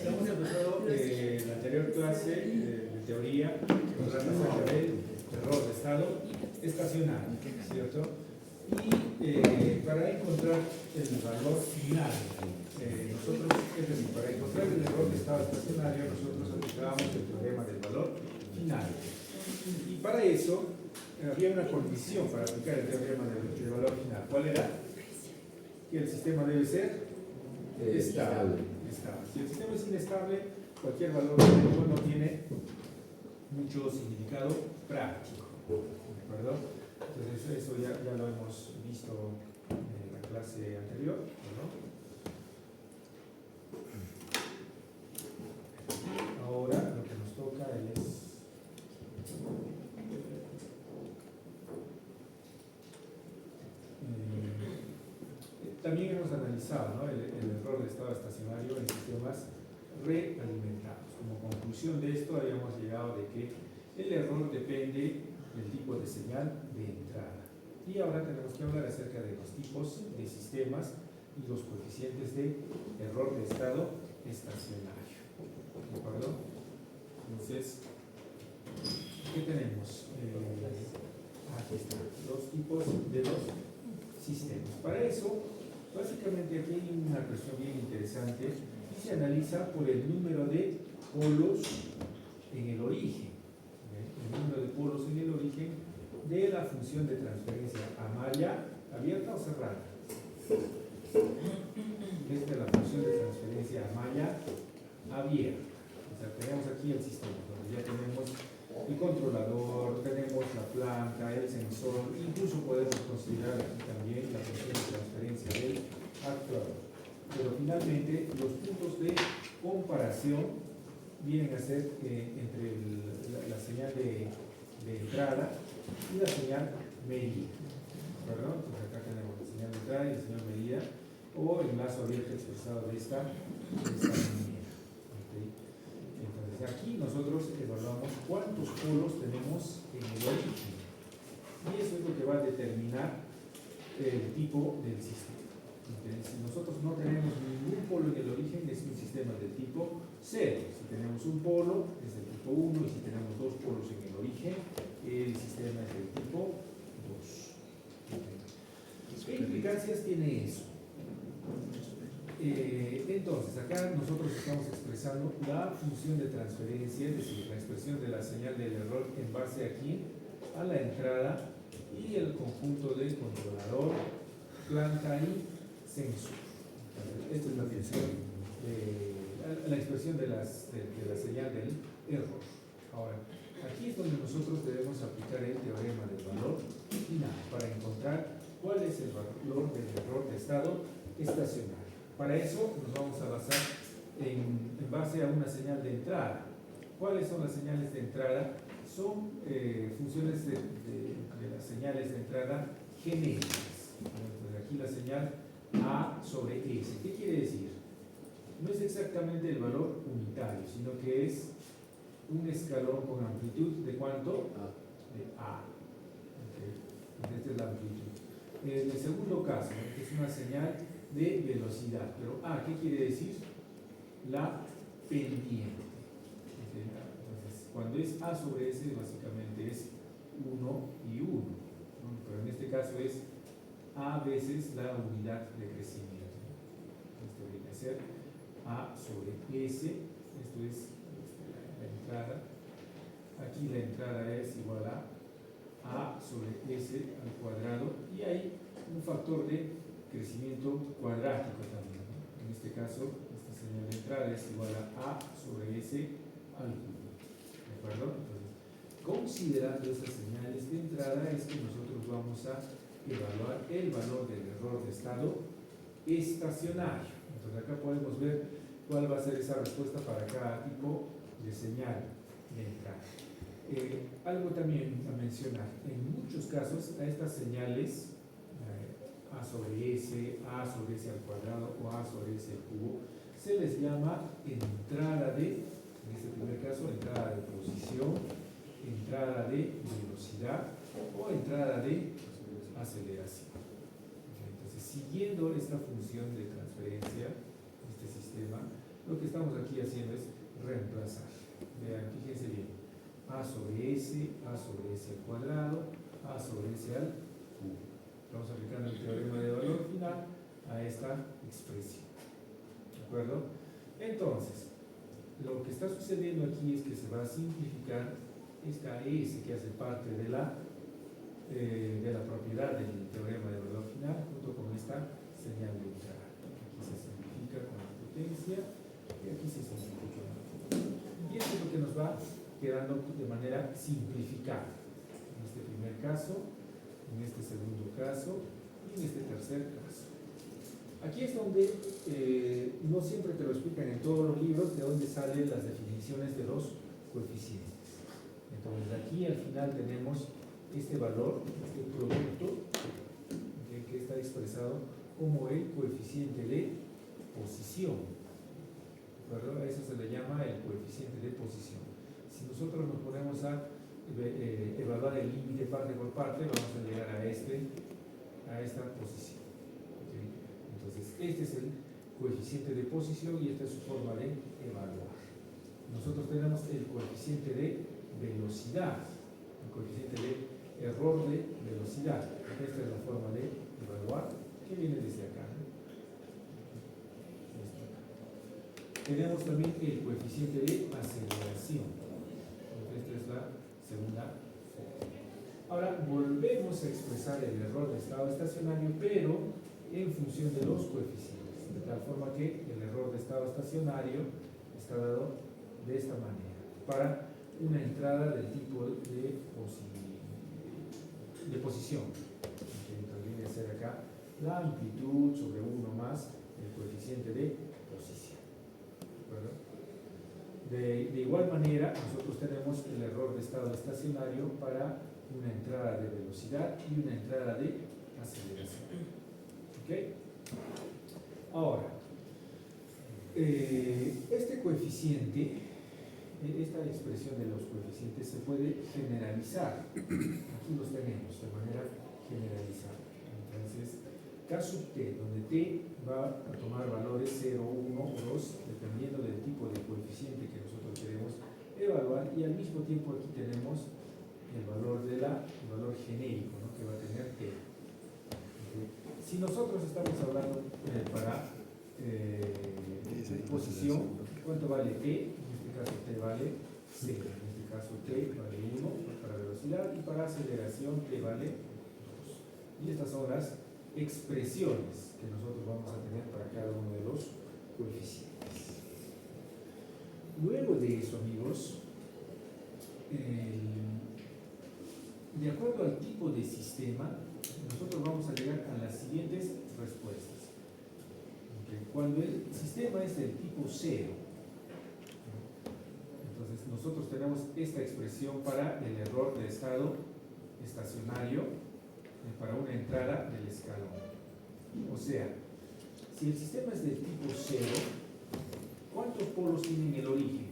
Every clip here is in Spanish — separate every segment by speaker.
Speaker 1: Hemos empezado la anterior clase de teoría que nos trata acerca del error de estado estacionario, ¿cierto? Y para encontrar el valor final, nosotros, es decir, para encontrar el error de estado estacionario, nosotros aplicábamos el teorema del valor final. Y para eso había una condición para aplicar el teorema del valor final. ¿Cuál era? Que el sistema debe ser estable. Si el sistema es inestable, cualquier valor relativo no tiene mucho significado práctico. ¿De acuerdo? Entonces eso ya lo hemos visto en la clase anterior, ¿no? Ahora lo que nos toca es también hemos analizado, ¿no?, el error de estado estacionario en sistemas realimentados. Como conclusión de esto habíamos llegado de que el error depende del tipo de señal de entrada. Y ahora tenemos que hablar acerca de los tipos de sistemas y los coeficientes de error de estado estacionario. ¿De acuerdo? Entonces, ¿qué tenemos? Aquí están los tipos de los sistemas. Para eso, básicamente aquí hay una cuestión bien interesante y se analiza por el número de polos en el origen. El número de polos en el origen de la función de transferencia a malla abierta o cerrada. Esta es la función de transferencia a malla abierta. O sea, tenemos aquí el sistema, donde ya tenemos el controlador, tenemos la planta, el sensor, incluso podemos considerar aquí también la función de transferencia del actuador. Pero finalmente los puntos de comparación vienen a ser entre la señal de entrada y la señal medida. ¿Perdón? Entonces acá tenemos la señal de entrada y la señal medida, o el lazo abierto expresado de esta manera. ¿Okay? Entonces aquí nosotros evaluamos cuántos polos tenemos en el origen. Y eso es lo que va a determinar el tipo del sistema. ¿Okay? Si nosotros no tenemos ningún polo en el origen, es un sistema del tipo 0. Si tenemos un polo, es del tipo 1, y si tenemos dos polos en el origen, el sistema es del tipo 2. ¿Qué implicancias tiene eso? Entonces, acá nosotros estamos expresando la función de transferencia, es decir, la expresión de la señal del error en base aquí a la entrada y el conjunto del controlador, planta y sensor. Esta es la función, la expresión de la señal del error. Ahora, aquí es donde nosotros debemos aplicar el teorema del valor final para encontrar cuál es el valor del error de estado estacionario. Para eso nos vamos a basar en base a una señal de entrada. ¿Cuáles son las señales de entrada? Son funciones de las señales de entrada genéricas. Entonces aquí la señal A sobre S. ¿Qué quiere decir? No es exactamente el valor unitario, sino que es un escalón con amplitud ¿de cuánto? De A. Okay. Esta es la amplitud. En el segundo caso, es una señal de velocidad, pero A, ¿qué quiere decir? La pendiente. Okay. Entonces, cuando es A sobre S, básicamente es 1 y 1, ¿no? Pero en este caso es A veces la unidad de crecimiento. Esto viene a ser A sobre S, esto es la entrada. Aquí la entrada es igual a sobre S al cuadrado, y hay un factor de crecimiento cuadrático también, ¿no? En este caso, esta señal de entrada es igual a sobre S al cubo. ¿De acuerdo? Entonces, considerando estas señales de entrada, es que nosotros vamos a evaluar el valor del error de estado estacionario. Entonces, acá podemos ver cuál va a ser esa respuesta para cada tipo de señal de entrada. Algo también a mencionar: en muchos casos a estas señales A sobre S, A sobre S al cuadrado o A sobre S al cubo, se les llama entrada de, en este primer caso, entrada de posición, entrada de velocidad o entrada de aceleración. Entonces, siguiendo esta función de transferencia, este sistema, lo que estamos aquí haciendo es reemplazar. Vean, fíjense bien. A sobre S al cuadrado, A sobre S al cubo. Estamos aplicando el teorema de valor final a esta expresión. ¿De acuerdo? Entonces, lo que está sucediendo aquí es que se va a simplificar esta S que hace parte de la propiedad del teorema de valor final junto con esta señal de entrada. Aquí se simplifica con la potencia y aquí se simplifica con la potencia. Y esto es lo que nos va quedando de manera simplificada. En este primer caso, en este segundo caso y en este tercer caso. Aquí es donde no siempre te lo explican en todos los libros de dónde salen las definiciones de los coeficientes. Entonces aquí al final tenemos este valor, este producto que está expresado como el coeficiente de posición. ¿De acuerdo? A eso se le llama el coeficiente de posición. Si nosotros nos ponemos a evaluar el límite parte por parte, vamos a llegar a esta posición. ¿Okay? Entonces, este es el coeficiente de posición y esta es su forma de evaluar. Nosotros tenemos el coeficiente de velocidad, el coeficiente de error de velocidad. Esta es la forma de evaluar que viene desde acá. Tenemos también el coeficiente de aceleración. Esta es la segunda forma. Ahora volvemos a expresar el error de estado estacionario, pero en función de los coeficientes, de tal forma que el error de estado estacionario está dado de esta manera, para una entrada del tipo de posición. Entonces viene a ser acá la amplitud sobre 1 más el coeficiente de posición. De igual manera, nosotros tenemos el error de estado estacionario para una entrada de velocidad y una entrada de aceleración. ¿Ok? Ahora, este coeficiente, esta expresión de los coeficientes se puede generalizar. Aquí los tenemos de manera generalizada. Entonces, caso T, donde T va a tomar valores 0, 1 o 2, dependiendo del tipo de coeficiente que nosotros queremos evaluar, y al mismo tiempo aquí tenemos el valor genérico, ¿no?, que va a tener T. Si nosotros estamos hablando para posición, ¿cuánto vale T? En este caso T vale 0, en este caso T vale 1 para velocidad y para aceleración T vale 2. Y estas son las expresiones que nosotros vamos a tener para cada uno de los coeficientes. Luego de eso, amigos, de acuerdo al tipo de sistema, nosotros vamos a llegar a las siguientes respuestas. Cuando el sistema es del tipo 0, entonces nosotros tenemos esta expresión para el error de estado estacionario para una entrada del escalón. O sea, si el sistema es del tipo 0, ¿cuántos polos tiene el origen?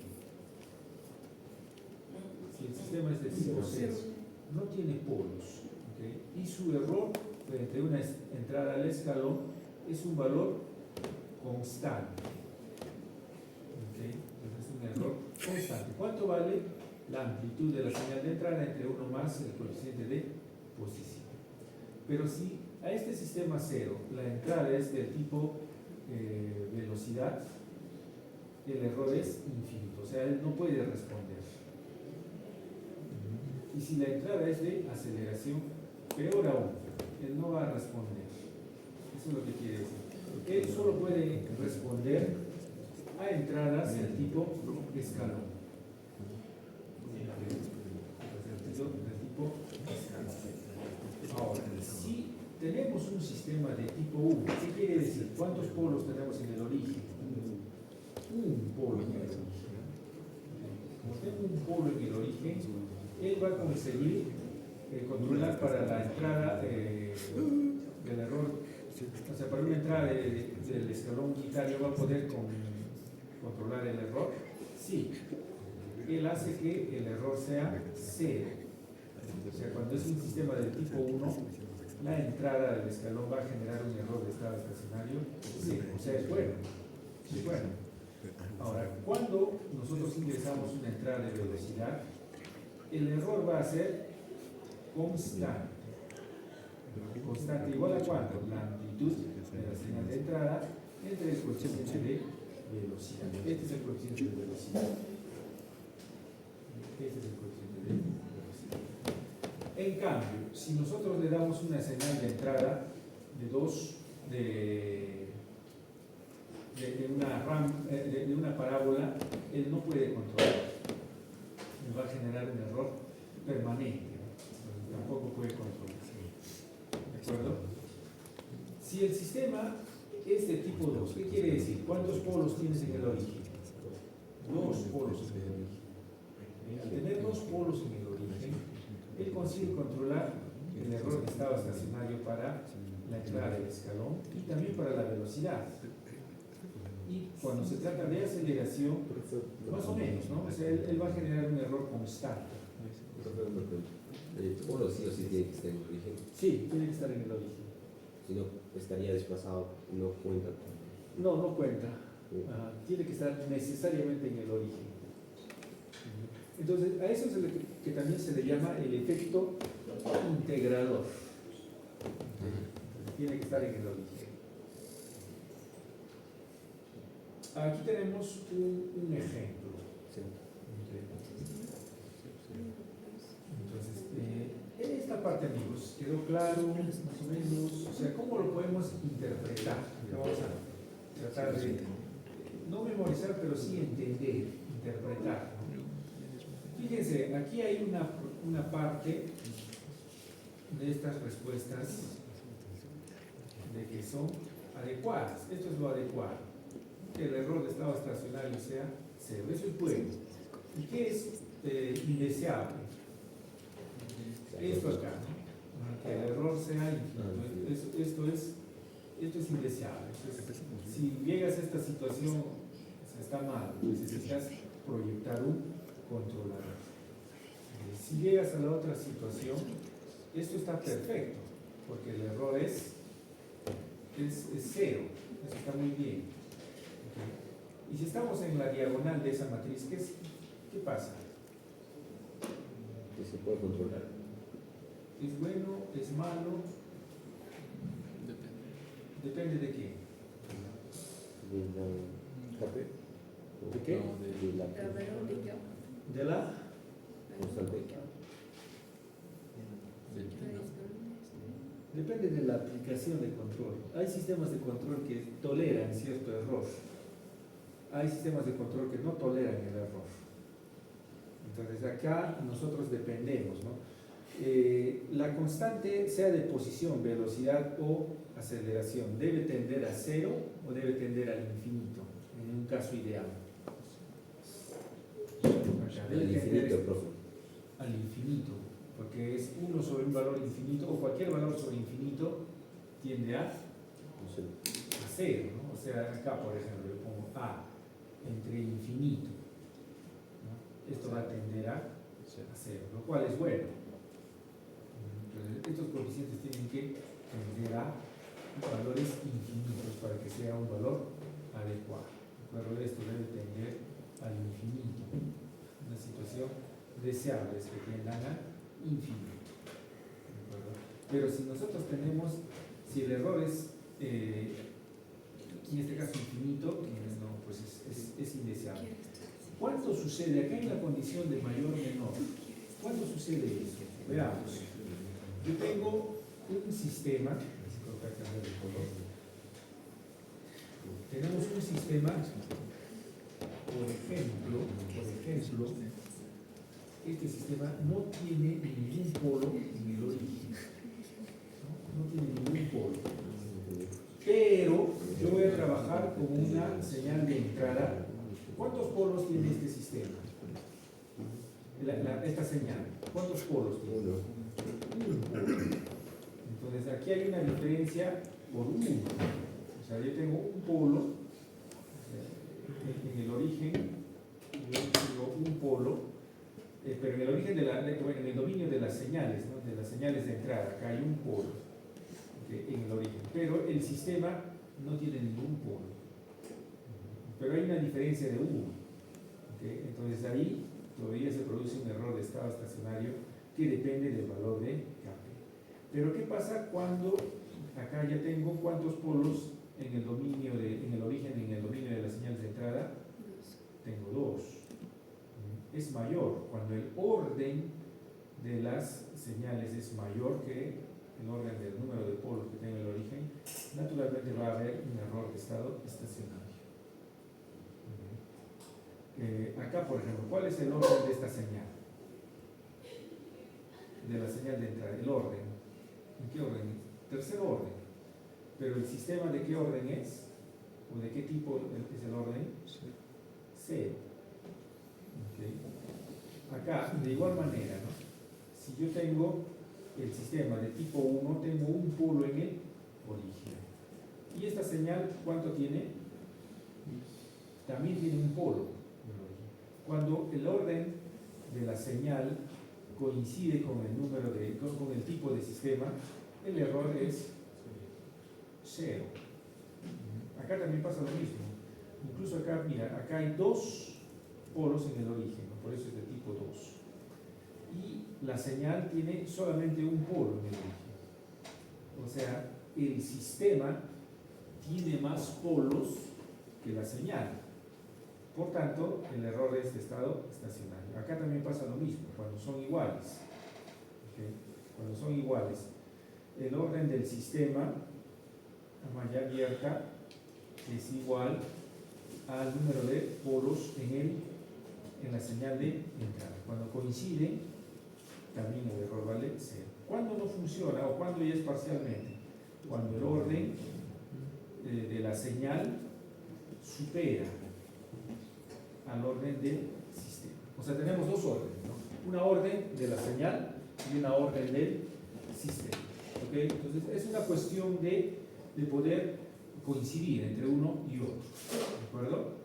Speaker 1: Si el sistema es del tipo 0, no tiene polos, ¿okay? Y su error frente a una entrada al escalón es un valor constante, ¿okay? Entonces es un error constante. ¿Cuánto vale la amplitud de la señal de entrada entre 1 más el coeficiente de posición? Pero si a este sistema 0 la entrada es del tipo velocidad, el error es infinito, o sea, él no puede responder. Y si la entrada es de aceleración, peor aún, él no va a responder. Eso es lo que quiere decir. Él solo puede responder a entradas del tipo escalón. Ahora, si tenemos un sistema de tipo 1, ¿qué quiere decir? ¿Cuántos polos tenemos en el origen? Un polo en el origen. Como tengo un polo en el origen, él va a conseguir controlar para la entrada del error, o sea, para una entrada del escalón unitario va a poder controlar el error. Sí, él hace que el error sea 0. O sea, cuando es un sistema del tipo 1, la entrada del escalón va a generar un error de estado estacionario 0, o sea, es bueno. Bueno, ahora, cuando nosotros ingresamos una entrada de velocidad, el error va a ser constante. Constante igual a cuánto? La amplitud de la señal de entrada entre el coeficiente de velocidad. Este es el coeficiente de velocidad. Este es el coeficiente de velocidad. En cambio, si nosotros le damos una señal de entrada de una parábola, él no puede controlar. Él va a generar un error permanente, ¿no? Tampoco puede controlar. ¿De acuerdo? Si el sistema es de tipo 2, ¿qué quiere decir? ¿Cuántos polos tienes en el origen? Dos polos en el origen. Al tener dos polos en el origen, él consigue controlar el error de estado estacionario para la entrada del escalón y también para la velocidad. Y cuando se trata de aceleración, más o menos, ¿no? O sea, él va a generar un error constante.
Speaker 2: El polo sí o sí tiene que estar en el origen.
Speaker 1: Sí, tiene que estar en el origen.
Speaker 2: Si no, estaría desplazado, no cuenta.
Speaker 1: No cuenta. Tiene que estar necesariamente en el origen. Entonces, a eso es lo que también se le llama el efecto integrador. Tiene que estar en el origen. Aquí tenemos un ejemplo. Entonces, esta parte, amigos, ¿quedó claro? Más o menos. O sea, ¿cómo lo podemos interpretar? Vamos a tratar de no memorizar, pero sí entender, interpretar, ¿no? Fíjense, aquí hay una parte de estas respuestas de que son adecuadas. Esto es lo adecuado. Que el error de estado estacionario sea cero. Eso es bueno. ¿Y qué es indeseable? Esto acá, ¿no? Que el error sea infinito. Esto es indeseable. Entonces, si llegas a esta situación, está mal. Necesitas proyectar un controlador. Si llegas a la otra situación, esto está perfecto, porque el error es cero. Eso está muy bien. ¿Okay? Y si estamos en la diagonal de esa matriz, ¿qué pasa?
Speaker 2: Que se puede controlar.
Speaker 1: ¿Es bueno? ¿Es malo? Depende de qué.
Speaker 2: De la KP.
Speaker 1: ¿De qué? De la
Speaker 2: constante.
Speaker 1: Depende de la aplicación de control. Hay sistemas de control que toleran cierto error. Hay sistemas de control que no toleran el error. Entonces acá nosotros dependemos, ¿no? La constante, sea de posición, velocidad o aceleración, debe tender a cero o debe tender al infinito, en un caso ideal.
Speaker 2: Al infinito, profe.
Speaker 1: Al infinito, porque es 1 sobre un valor infinito, o cualquier valor sobre infinito tiende a cero, ¿no? O sea, acá por ejemplo yo pongo A entre infinito, ¿no? Esto va a tender a cero, lo cual es bueno. Entonces, estos coeficientes tienen que tender a valores infinitos para que sea un valor adecuado. ¿De esto debe tender al infinito. Una situación deseable es que tiendan a infinito. Pero si nosotros tenemos, si el error es, en este caso infinito, no, pues es indeseable. ¿Cuánto sucede acá en la condición de mayor o menor? ¿Cuánto sucede eso? Veamos. Yo tengo un sistema, tenemos un sistema, por ejemplo, este sistema no tiene ningún polo en el origen, no tiene ningún polo, pero yo voy a trabajar con una señal de entrada. ¿Cuántos polos tiene este sistema? Esta señal, ¿cuántos polos tiene? Entonces aquí hay una diferencia por 1. O sea, yo tengo un polo en el origen, yo tengo un polo, pero en el origen en el dominio de las señales, ¿no? De las señales de entrada, acá hay un polo en el origen, pero el sistema no tiene ningún polo. pero hay una diferencia de 1. ¿Okay? Entonces ahí todavía se produce un error de estado estacionario que depende del valor de Kp. Pero ¿qué pasa cuando acá ya tengo cuántos polos en el dominio en el origen, en el dominio de las señales de entrada? Tengo 2. Es mayor cuando el orden de las señales es mayor que el orden del número de polos que tengo en el origen. Naturalmente va a haber un error de estado estacionario. Acá, por ejemplo, ¿cuál es el orden de esta señal? De la señal de entrada, el orden. ¿En qué orden es? Tercer orden. Pero el sistema, ¿de qué orden es? ¿O de qué tipo es el orden? Cero. Okay. Acá, de igual manera, ¿no? Si yo tengo el sistema de tipo 1, tengo un polo en el origen. ¿Y esta señal cuánto tiene? También tiene un polo. Cuando el orden de la señal coincide con el número con el tipo de sistema, el error es 0. Acá también pasa lo mismo. Incluso acá, mira, acá hay 2 polos en el origen, ¿no? Por eso es de tipo 2. Y la señal tiene solamente un polo en el origen. O sea, el sistema tiene más polos que la señal. Por tanto, el error es de estado estacionario. Acá también pasa lo mismo, cuando son iguales. ¿Okay? Cuando son iguales, el orden del sistema, la malla abierta, es igual al número de polos en la señal de entrada. Cuando coinciden, también el error vale 0. ¿Cuándo no funciona o cuándo ya es parcialmente? Cuando el orden de la señal supera al orden del sistema. O sea, tenemos 2 órdenes, ¿no? Una orden de la señal y una orden del sistema. ¿Okay? Entonces, es una cuestión de poder coincidir entre uno y otro. ¿De acuerdo?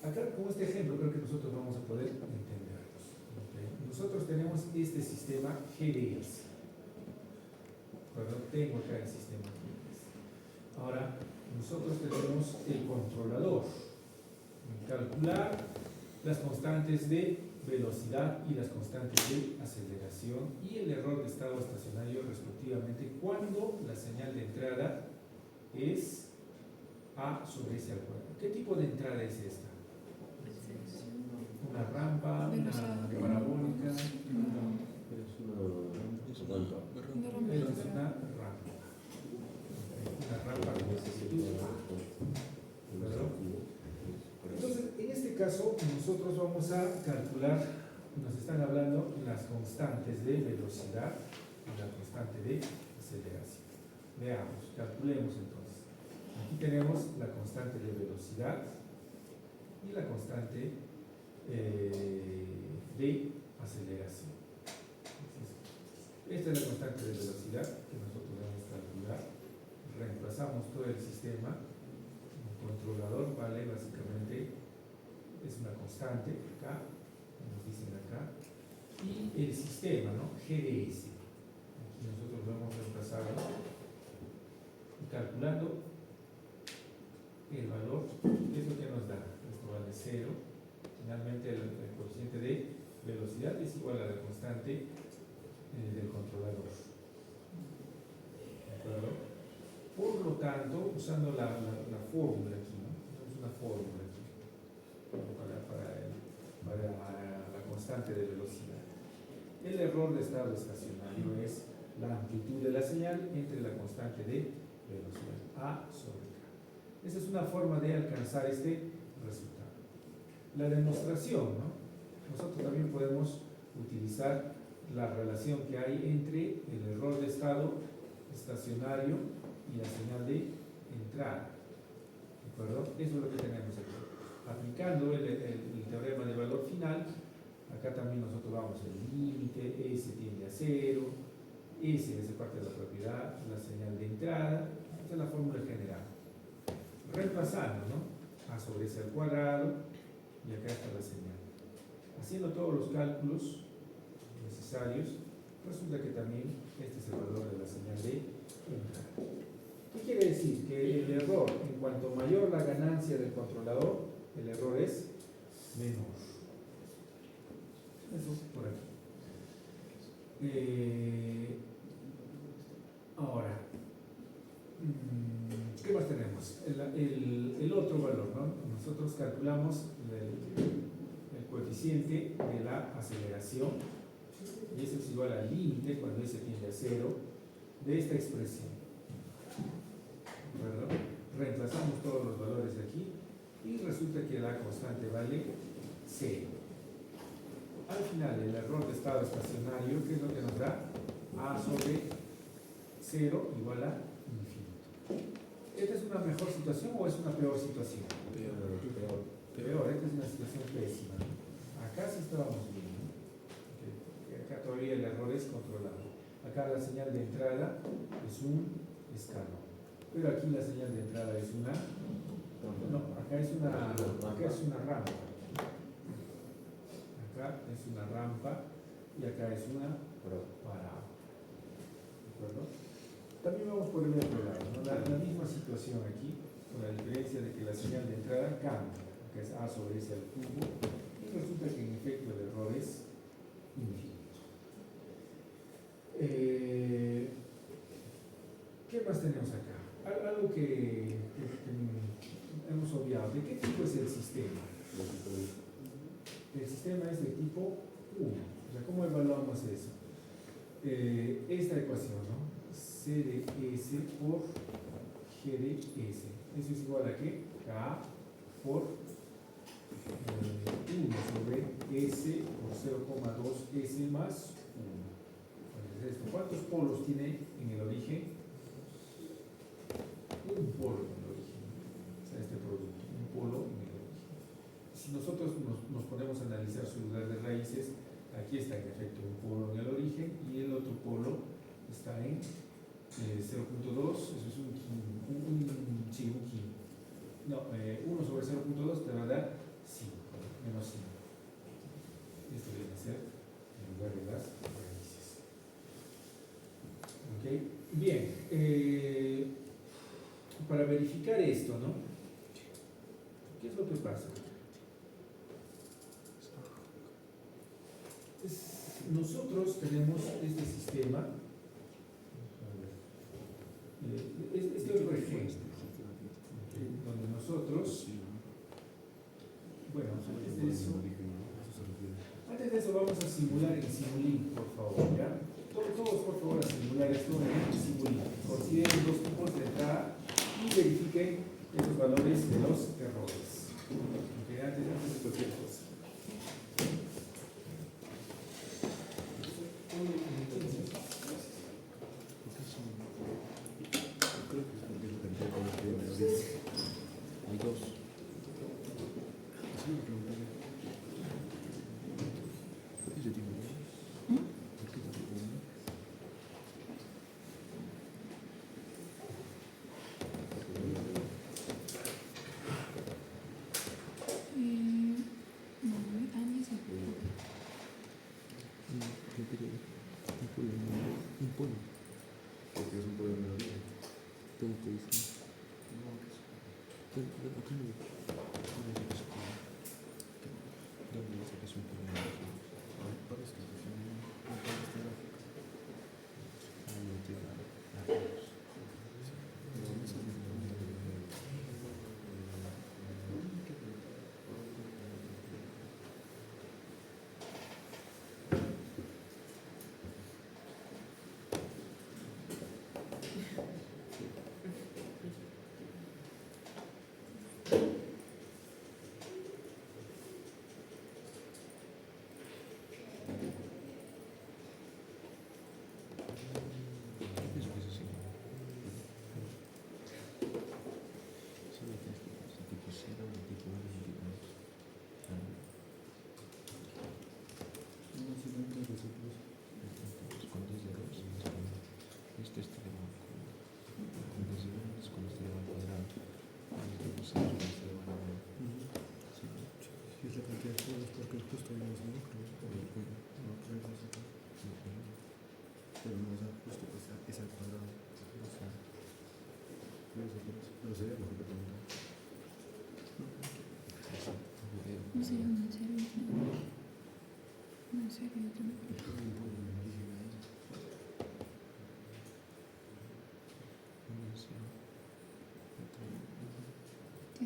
Speaker 1: Acá, con este ejemplo, creo que nosotros vamos a poder entenderlos. ¿Okay? Nosotros tenemos este sistema GDS. ¿De acuerdo? Tengo acá el sistema GDS. Ahora, nosotros tenemos el controlador. Calcular las constantes de velocidad y las constantes de aceleración y el error de estado estacionario respectivamente cuando la señal de entrada es A sobre S al cuadrado. ¿Qué tipo de entrada es esta? ¿Una rampa? ¿Una parabólica? Es una rampa. Una rampa de longitud. Entonces, en este caso, nosotros vamos a calcular, nos están hablando las constantes de velocidad y la constante de aceleración. Veamos, calculemos entonces. Aquí tenemos la constante de velocidad y la constante de aceleración. Esta es la constante de velocidad que nosotros vamos a calcular. Reemplazamos todo el sistema. El controlador vale básicamente, es una constante acá, nos dicen acá, y el sistema, ¿no? GDS. Aquí nosotros lo hemos reemplazado y calculando el valor, ¿qué es lo que nos da? Esto vale 0. Finalmente el coeficiente de velocidad es igual a la constante del controlador. ¿De acuerdo? Por lo tanto, usando la fórmula aquí, ¿no? Tenemos una fórmula aquí para la constante de velocidad. El error de estado estacionario es la amplitud de la señal entre la constante de velocidad, A sobre K. Esa es una forma de alcanzar este resultado. La demostración, ¿no? Nosotros también podemos utilizar la relación que hay entre el error de estado estacionario y la señal de entrada. ¿De acuerdo? Eso es lo que tenemos aquí. Aplicando el teorema de valor final, acá también nosotros vamos al límite, S tiende a 0, S es parte de la propiedad, la señal de entrada, esta es la fórmula general. Reemplazando, ¿no? A sobre S al cuadrado, y acá está la señal. Haciendo todos los cálculos necesarios, resulta que también este es el valor de la señal de entrada. ¿Qué quiere decir? Que el error en cuanto mayor la ganancia del controlador, el error es menor. Eso por aquí. Ahora, ¿qué más tenemos? El otro valor, ¿no? Nosotros calculamos el coeficiente de la aceleración, y eso es igual al límite cuando s tiende a 0 de esta expresión. ¿De acuerdo? Reemplazamos todos los valores de aquí y resulta que la constante vale 0. Al final, el error de estado estacionario, ¿qué es lo que nos da? A sobre 0 igual a infinito. ¿Esta es una mejor situación o es una peor situación? Peor, esta es una situación pésima. Acá sí estábamos bien, ¿no? Okay. Acá todavía el error es controlado. Acá la señal de entrada es un escalón. Pero aquí la señal de entrada es una... No, acá es una rampa. Acá es una rampa y acá es una parada. ¿De acuerdo? También vamos por el otro lado, ¿no? La misma situación aquí, con la diferencia de que la señal de entrada cambia, que es A sobre S al cubo, y resulta que en efecto el error es infinito. ¿Qué más tenemos acá? Algo que hemos obviado. ¿De qué tipo es el sistema? El sistema es de tipo 1. O sea, ¿cómo evaluamos eso? Esta ecuación, ¿no? C de S por G de S. ¿Eso es igual a qué? K por 1 sobre S por 0,2 S más 1. ¿Cuántos polos tiene en el origen? Un polo en el origen. O sea, este producto, un polo en el origen. Si nosotros nos ponemos a analizar su lugar de raíces, aquí está en efecto un polo en el origen y el otro polo está en 0.2, eso es un kin. No, 1 sobre 0.2 te va a dar 5, menos 5. Esto debe ser en lugar de las raíces. ¿Ok? Bien, para verificar esto, ¿no? ¿Qué es lo que pasa? Nosotros tenemos este sistema, este otro ejemplo, donde nosotros, bueno, antes de eso vamos a simular en Simulink, por favor, ¿ya? Todos por favor a simular esto en Simulink. Consideren dos tipos de entrada y verifiquen esos valores de los errores. ¿Okay? Antes de cualquier cosa.
Speaker 2: Hay dos.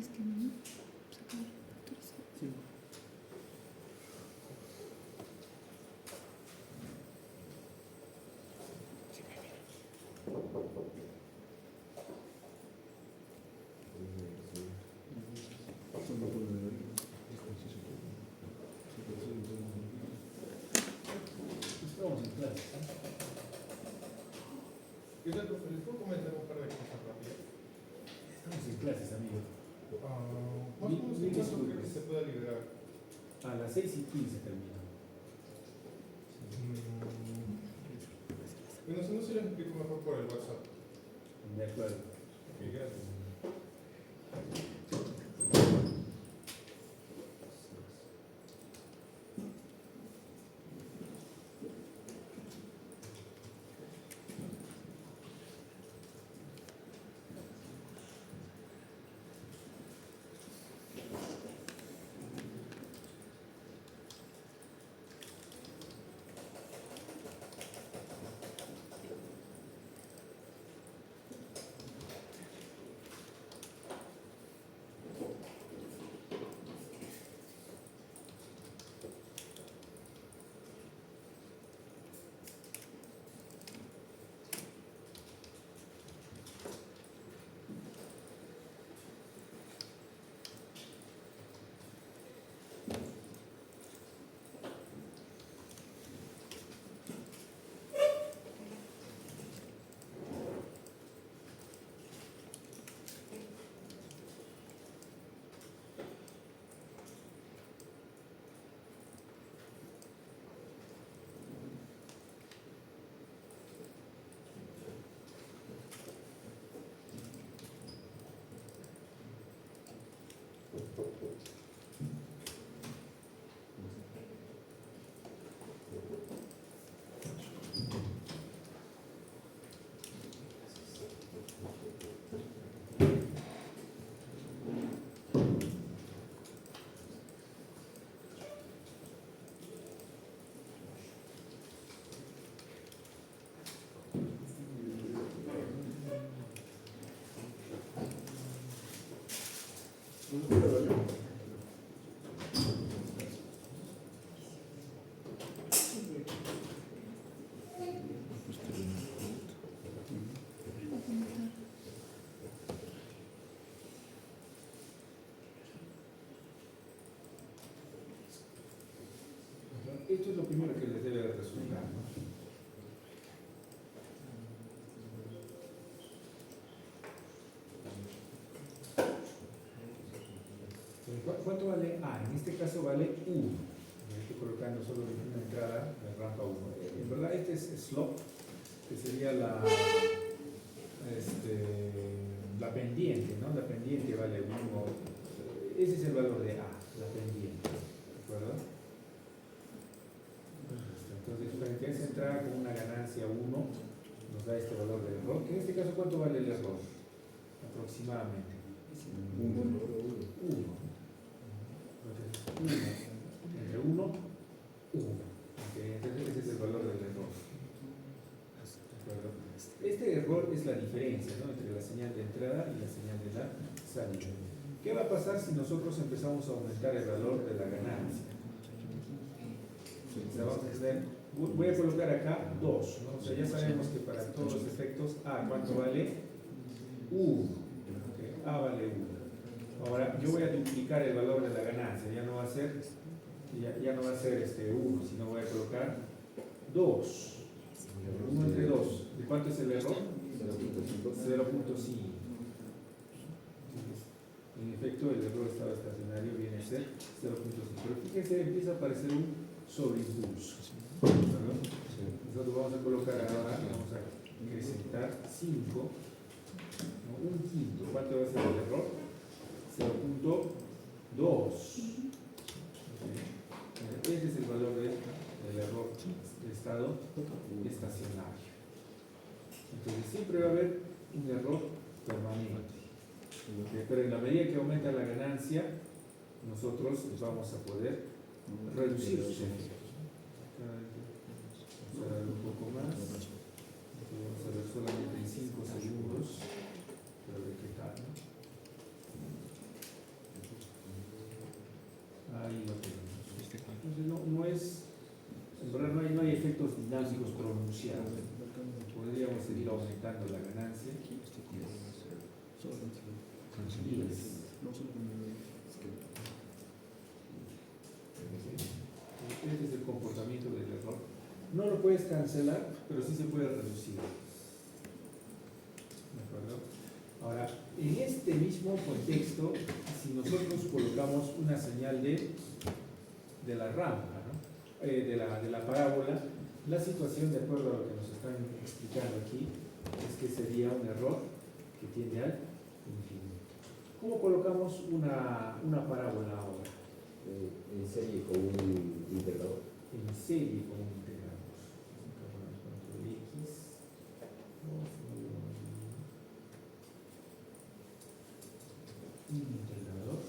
Speaker 1: Estamos en clase.
Speaker 3: ¿Qué tal, profe? ¿Les puedo comentar un par de cosas rápidas?
Speaker 1: Estamos en clases, amigo.
Speaker 3: Más o menos, ¿en cuánto creo que se pueda liberar?
Speaker 1: A las 6:15 termina.
Speaker 3: Bueno, si no se les explico mejor por el WhatsApp.
Speaker 1: De acuerdo.
Speaker 3: Ok, gracias.
Speaker 1: Esto es lo primero que les debe de resultar, ¿no? ¿Cuánto vale A? En este caso vale 1. Estoy colocando solo una entrada de rampa 1. En verdad este es slope, que sería la pendiente, ¿no? La pendiente vale 1. Ese es el valor de A, la pendiente. ¿De acuerdo? Entonces, para que esa entrada con una ganancia 1 nos da este valor del error. En este caso, ¿cuánto vale el error? Aproximadamente. 1. Entre 1, 1. Okay, entonces ese es el valor del error. ¿De acuerdo? Este error es la diferencia, ¿no?, entre la señal de entrada y la señal de la salida. ¿Qué va a pasar si nosotros empezamos a aumentar el valor de la ganancia? O sea, vamos a tener, voy a colocar acá 2, ¿no? O sea, ya sabemos que para todos los efectos A, ¿cuánto vale? 1. Okay, A vale 1. Ahora, yo voy a duplicar el valor de la ganancia, ya no va a ser 1, sino voy a colocar 2. 1 entre 2. ¿De cuánto es el error? 0.5. En efecto, el error estado estacionario viene a ser 0.5. Pero fíjense, empieza a aparecer un sobreimpulso. Nosotros vamos a colocar ahora, vamos a acrecentar 5, ¿no? Un quinto. ¿Cuánto va a ser el error? 0.2. Ese es el valor del error de estado estacionario. Entonces siempre va a haber un error permanente. Pero en la medida que aumenta la ganancia, nosotros vamos a poder reducir sus efectos. Vamos a dar un poco más. Vamos a ver solamente en 5 segundos. Pero de qué tal, ¿no? anunciado. Podríamos ir aumentando la ganancia. Este es el comportamiento del error. No lo puedes cancelar, pero sí se puede reducir. ¿De acuerdo? Ahora, en este mismo contexto, si nosotros colocamos una señal de la rampa, ¿no? de la parábola, la situación, de acuerdo a lo que nos están explicando aquí, es que sería un error que tiende al infinito. ¿Cómo colocamos una parábola ahora?
Speaker 2: En serie con un integrador.
Speaker 1: En serie con un integrador. Control X. Un integrador.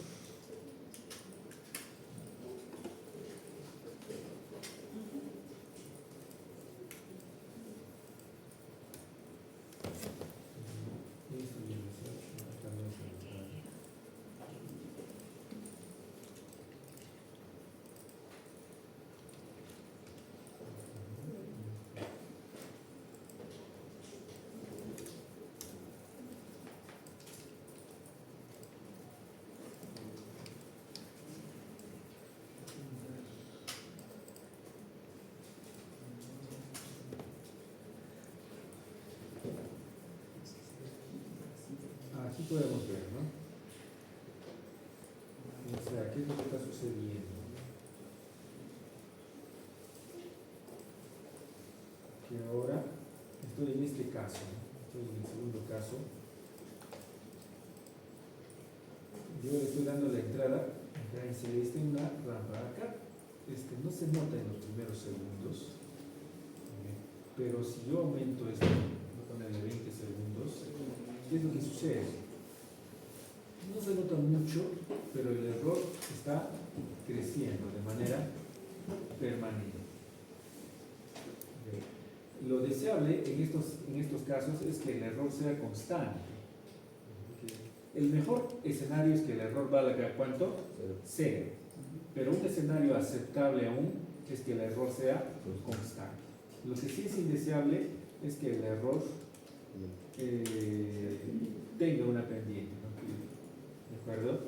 Speaker 1: Aquí podemos ver, ¿no? O sea, ¿qué es lo que está sucediendo? Que ahora estoy en este caso, ¿no? Estoy en el segundo caso. Yo le estoy dando la entrada, acá en celeste, una rampa acá. No se nota en los primeros segundos, pero si yo aumento esto, voy a ponerle 20 segundos, ¿qué es lo que sucede? No se nota mucho, pero el error está creciendo de manera permanente. Lo deseable en estos casos es que el error sea constante. El mejor escenario es que el error valga ¿cuánto? Cero. Pero un escenario aceptable aún es que el error sea constante. Lo que sí es indeseable es que el error tenga una pendiente, ¿no? ¿De acuerdo?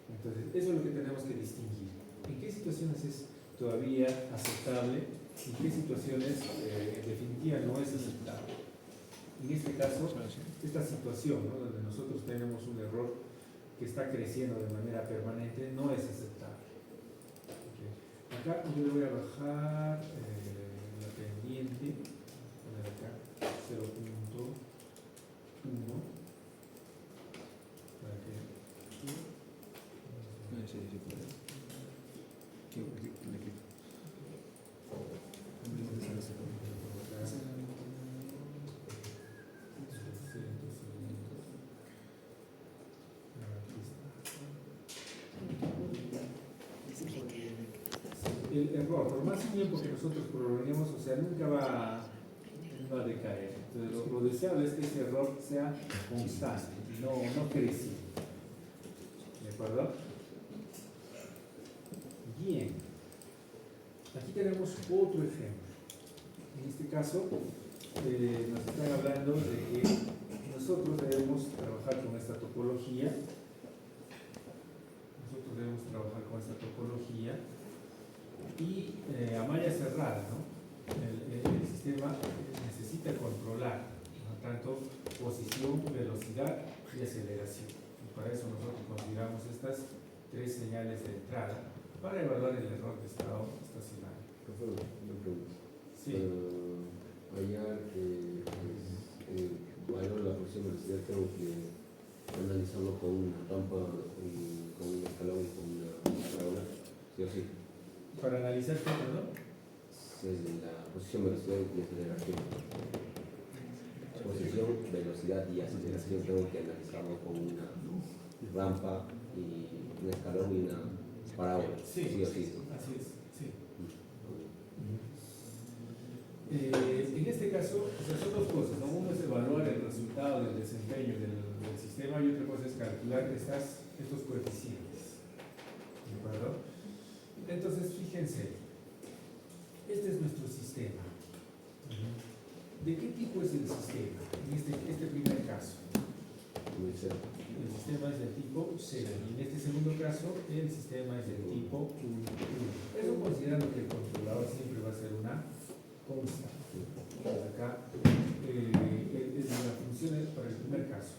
Speaker 1: Entonces, eso es lo que tenemos que distinguir. ¿En qué situaciones es todavía aceptable? ¿En qué situaciones en definitiva no es aceptable? En este caso, esta situación, ¿no? Donde nosotros tenemos un error que está creciendo de manera permanente, no es aceptable. Acá yo le voy a bajar la pendiente, poner acá 0.1 para que el error, por más tiempo que nosotros prolonguemos, o sea, nunca va a decaer. Entonces, lo deseable es que ese error sea constante, no creciente. ¿De acuerdo? Bien. Aquí tenemos otro ejemplo. En este caso, nos están hablando de que nosotros debemos trabajar con esta topología. Y a malla cerrada, ¿no? El sistema necesita controlar, ¿no? Tanto posición, velocidad y aceleración. Y para eso nosotros consideramos estas tres señales de entrada para evaluar el error de estado estacionario.
Speaker 2: Profesor, una pregunta.
Speaker 1: Sí.
Speaker 2: Allá valor de la posición de velocidad tengo que analizarlo con una rampa, con un escalón y con una parábola, ¿sí o sí?
Speaker 1: Para analizar qué, perdón.
Speaker 2: Desde la posición, velocidad y aceleración. Posición, velocidad y aceleración tengo que analizarlo con una rampa y un escalón y una parábola.
Speaker 1: Sí,
Speaker 2: sí o sí.
Speaker 1: Así es, sí. En este caso, o sea, son dos cosas, ¿no? Uno es evaluar el resultado del desempeño del sistema y otra cosa es calcular estos coeficientes. ¿De acuerdo? Entonces, fíjense, este es nuestro sistema. 0. Y en este segundo caso, el sistema es del tipo 1. Eso considerando que el controlador siempre va a ser una constante. Acá, la función es para el primer caso.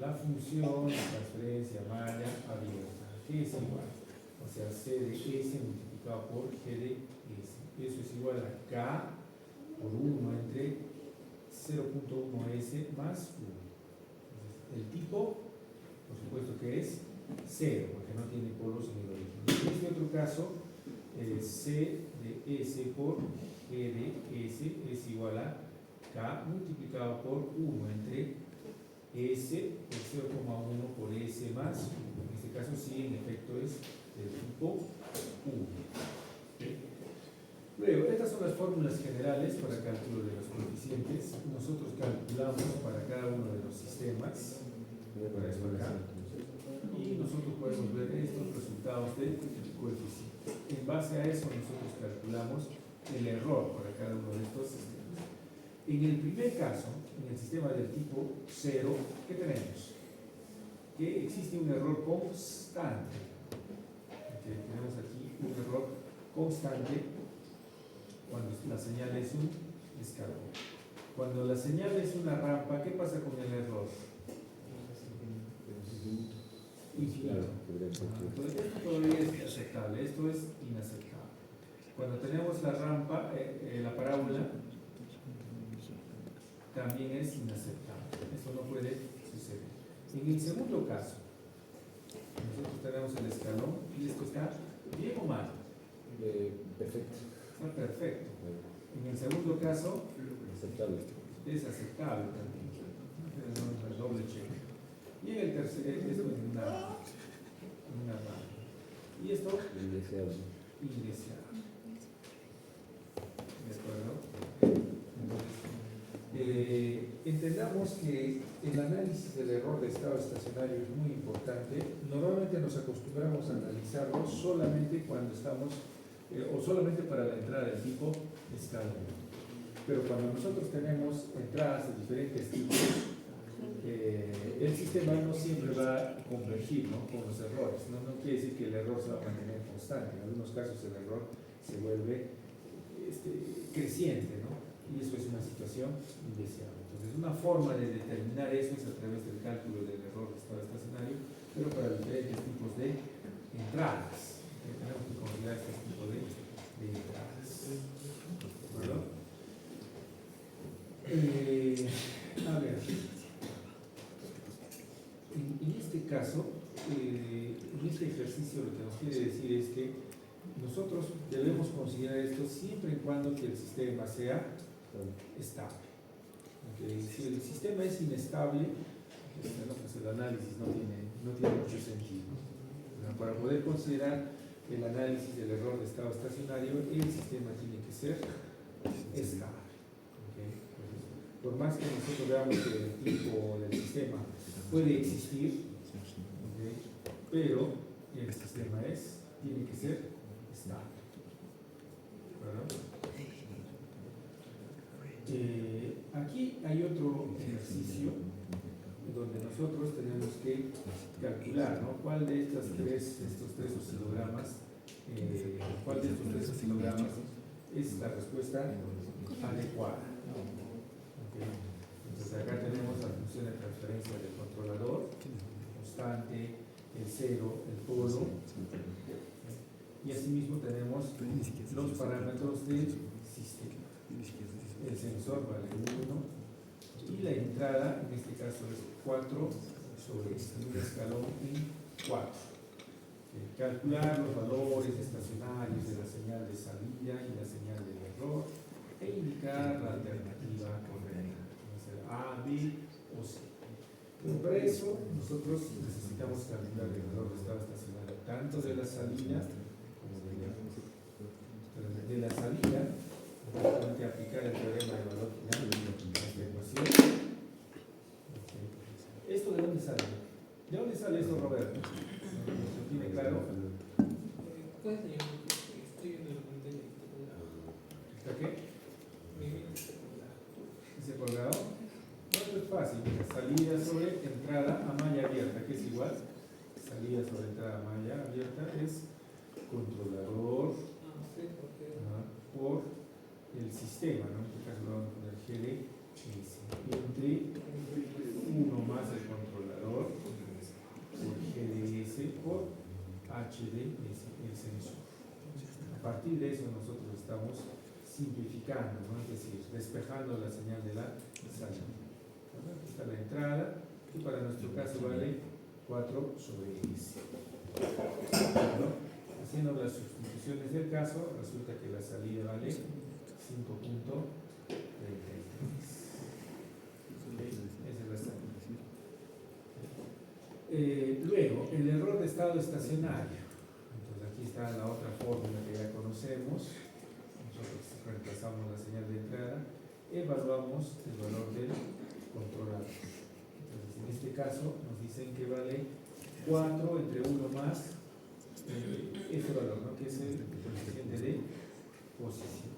Speaker 1: La función de transferencia malla abierta, que es igual, o sea, C de S multiplicado por G de S. Eso es igual a K por 1 entre 0.1S más 1. El tipo, por supuesto que es 0, porque no tiene polos en el origen. En este otro caso, C de S por G de S es igual a K multiplicado por 1 entre S por 0,1 por S más 1. En este caso sí, en efecto, es del tipo 1. ¿Okay? Luego, estas son las fórmulas generales para cálculo de los coeficientes. Nosotros calculamos para cada uno de los sistemas, para esto acá, y nosotros podemos ver estos resultados del coeficiente. En base a eso, nosotros calculamos el error para cada uno de estos sistemas. En el primer caso, en el sistema del tipo 0, ¿qué tenemos? Que existe un error constante. Okay, tenemos aquí un error constante cuando la señal es un escalón. Cuando la señal es una rampa, ¿qué pasa con el error? Infinito. Entonces, esto todavía es aceptable, esto es inaceptable. Cuando tenemos la rampa, la parábola, también es inaceptable. Eso no puede suceder. En el segundo caso, nosotros tenemos el escalón y esto está bien o mal.
Speaker 2: Perfecto.
Speaker 1: Está perfecto. En el segundo caso,
Speaker 2: Aceptable.
Speaker 1: es aceptable también. El doble cheque. Y en el tercer, esto es una rama. Y esto,
Speaker 2: Indeseable.
Speaker 1: indeseable. ¿De acuerdo? Entendamos que el análisis del error de estado estacionario es muy importante. Normalmente nos acostumbramos a analizarlo solamente cuando estamos, o solamente para la entrada del tipo escalón. Pero cuando nosotros tenemos entradas de diferentes tipos, el sistema no siempre va a convergir, ¿no?, con los errores. No quiere decir que el error se va a mantener constante. En algunos casos el error se vuelve creciente, ¿no? Y eso es una situación indeseable. Entonces, una forma de determinar eso es a través del cálculo del error de estado estacionario, pero para diferentes tipos de entradas. Tenemos que considerar este tipo de entradas. ¿De acuerdo? A ver, en este caso, en este ejercicio lo que nos quiere decir es que nosotros debemos considerar esto siempre y cuando que el sistema sea estable. Okay. Si el sistema es inestable, pues el análisis no tiene mucho sentido. Para poder considerar el análisis del error de estado estacionario, el sistema tiene que ser estable. Okay. Por más que nosotros veamos que el tipo del sistema puede existir, okay, pero el sistema tiene que ser estable. ¿Verdad? Aquí hay otro ejercicio donde nosotros tenemos que calcular, ¿no?, cuál de estos tres oscilogramas, cuál de estos tres oscilogramas es la respuesta adecuada. Okay. Entonces acá tenemos la función de transferencia del controlador, constante, el cero, el polo, y asimismo tenemos los parámetros del sistema. El sensor vale 1 y la entrada, en este caso, es 4 sobre un escalón en 4. Calcular los valores estacionarios de la señal de salida y la señal de error e indicar la alternativa correcta, puede ser A, B o C. Pero para eso nosotros necesitamos calcular el valor de estado estacionario tanto de la salida como de la salida. Tenemos que aplicar el teorema de valor final de esta ecuación. Okay. ¿Esto de dónde sale? ¿De dónde sale esto, Roberto? ¿Se tiene claro? ¿Está qué? ¿Ese colgado? Bueno, es fácil. Mira, salida sobre entrada a malla abierta, que es igual salida sobre entrada malla abierta es controlador por el sistema, ¿no? En este caso lo vamos a poner GDS, entre uno más el controlador por GDS por HDS, el sensor. A partir de eso nosotros estamos simplificando, ¿no? Es decir, despejando la señal de la salida. Aquí está la entrada, que para nuestro caso vale 4 sobre S. ¿No? Haciendo las sustituciones del caso, resulta que la salida vale 5.33. Esa es la salida. Luego, el error de estado estacionario. Entonces aquí está la otra fórmula que ya conocemos. Nosotros reemplazamos la señal de entrada, evaluamos el valor del controlador. Entonces, en este caso nos dicen que vale 4 entre 1 más este valor, ¿no? Que es el coeficiente de posición.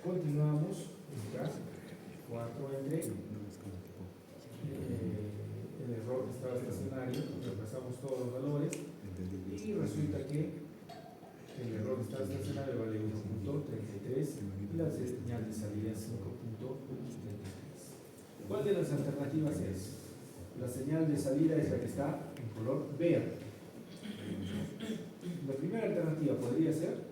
Speaker 1: Continuamos, acá, 4 entre el error de estado estacionario, reemplazamos todos los valores y resulta que el error de estado estacionario vale 1.33 y la señal de salida 5.33. ¿Cuál de las alternativas es? La señal de salida es la que está en color verde. La primera alternativa podría ser,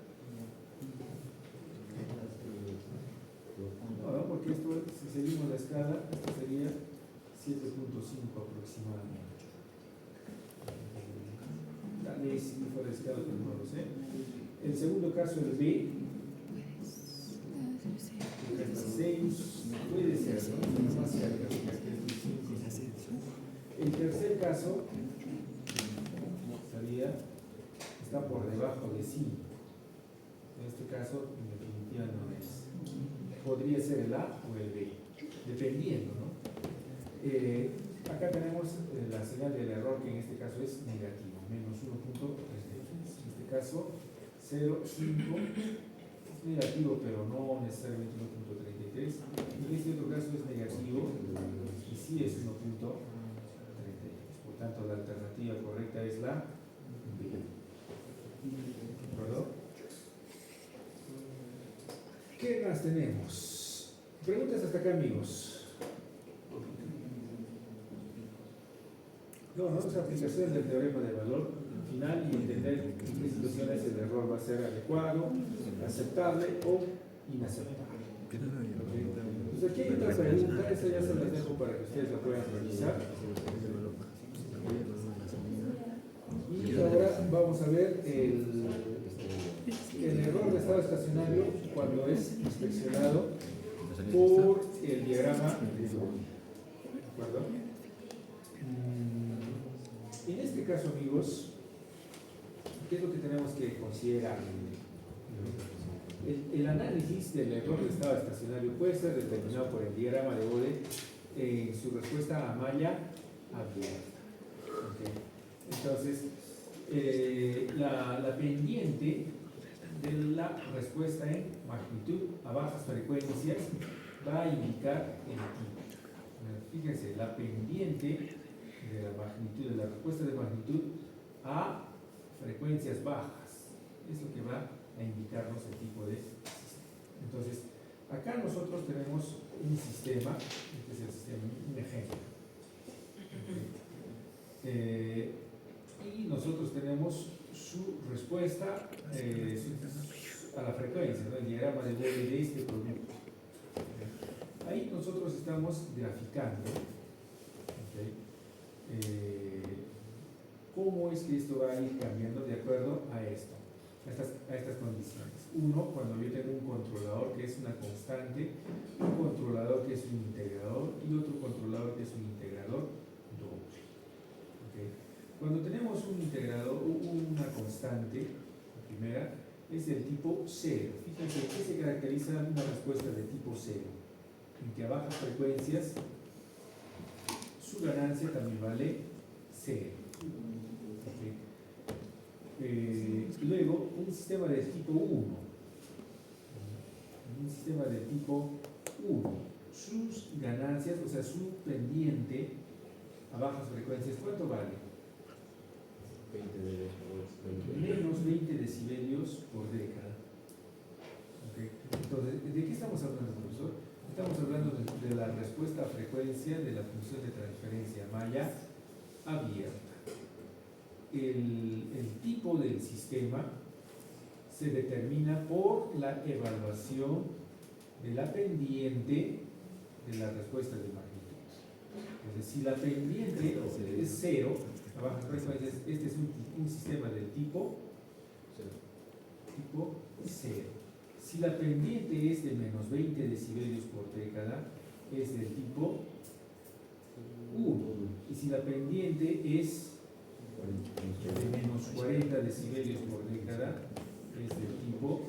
Speaker 1: no, porque esto, si seguimos la escala, esto sería 7.5 aproximadamente. Tal vez si fuera escala, pero no lo sé. El segundo caso es B. 6 puede ser, ¿no? Más cerca, el tercer caso está por debajo de 5. En este caso, en definitiva, no es. Podría ser el A o el B, dependiendo, ¿no? Acá tenemos la señal del error, que en este caso es negativo, menos 1.33. En este caso, 0.5 es negativo, pero no necesariamente 1.33. En este otro caso es negativo y sí es 1.33. Por tanto, la alternativa correcta es la B. ¿De acuerdo? ¿Qué más tenemos? Preguntas hasta acá, amigos. No, vamos a aplicación del teorema de valor final y entender en qué situaciones el error va a ser adecuado, aceptable o inaceptable. Entonces aquí hay otra pregunta, esta ya se las dejo para que ustedes la puedan revisar. Y ahora vamos a ver el error de estado estacionario cuando es inspeccionado por el diagrama de Bloom. ¿De acuerdo? En este caso, amigos, ¿qué es lo que tenemos que considerar? El análisis del error de estado estacionario puede ser determinado por el diagrama de Bode en su respuesta a malla abierta. ¿Okay? Entonces, la pendiente de la respuesta en magnitud a bajas frecuencias va a indicar el tipo. Fíjense, la pendiente de la magnitud, de la respuesta de magnitud a frecuencias bajas es lo que va a indicarnos el tipo de sistema. Entonces, acá nosotros tenemos un sistema, este es el sistema, un ejemplo. Y nosotros tenemos su respuesta a la frecuencia, ¿no? El diagrama de Bode de este producto. Ahí nosotros estamos graficando, ¿okay? Cómo es que esto va a ir cambiando de acuerdo a esto, a estas condiciones. Uno, cuando yo tengo un controlador que es una constante, un controlador que es un integrador y otro controlador que es un integrador doble. ¿Okay? Cuando tenemos un integrador, una constante, la primera, es del tipo 0. Fíjense que se caracteriza una respuesta de tipo 0, en que a bajas frecuencias su ganancia también vale 0. ¿Okay? Luego, un sistema de tipo 1. Un sistema de tipo 1. Sus ganancias, o sea, su pendiente, a bajas frecuencias, ¿cuánto vale?
Speaker 2: 20 de
Speaker 1: Menos 20 decibelios por década. ¿Ok? Entonces, ¿de qué estamos hablando, profesor? Estamos hablando de la respuesta a frecuencia de la función de transferencia malla abierta. El tipo del sistema se determina por la evaluación de la pendiente de la respuesta de magnitud. Entonces, si la pendiente es cero, a bajas frecuencias, este es un sistema del tipo cero. Si la pendiente es de menos 20 decibelios por década, es del tipo 1. Y si la pendiente es de menos 40 decibelios por década, es del tipo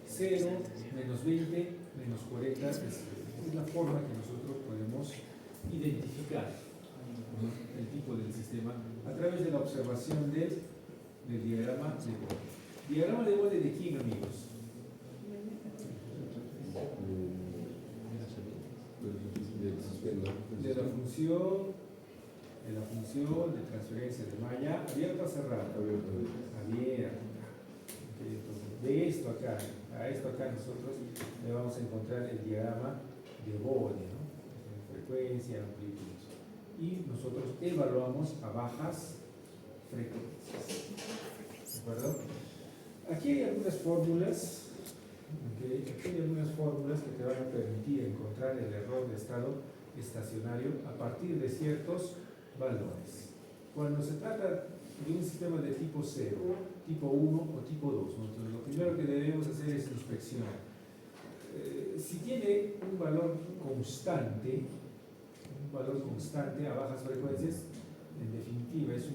Speaker 1: 0, menos 20, menos 40, es la forma que nosotros podemos identificar, ¿no?, el tipo del sistema a través de la observación del diagrama de Bode. ¿Diagrama de Bode de quién, amigos? De la función de transferencia de malla abierta o cerrada. Abierta. Okay, entonces, de esto acá a esto acá nosotros le vamos a encontrar el diagrama de Bode, ¿no? Frecuencia, amplitud. Y nosotros evaluamos a bajas frecuencias. ¿De acuerdo? Aquí hay algunas fórmulas. Okay, aquí hay algunas fórmulas que te van a permitir encontrar el error de estado estacionario a partir de ciertos valores. Cuando se trata de un sistema de tipo 0, tipo 1 o tipo 2, entonces lo primero que debemos hacer es inspeccionar. Si tiene un valor constante a bajas frecuencias, en definitiva es un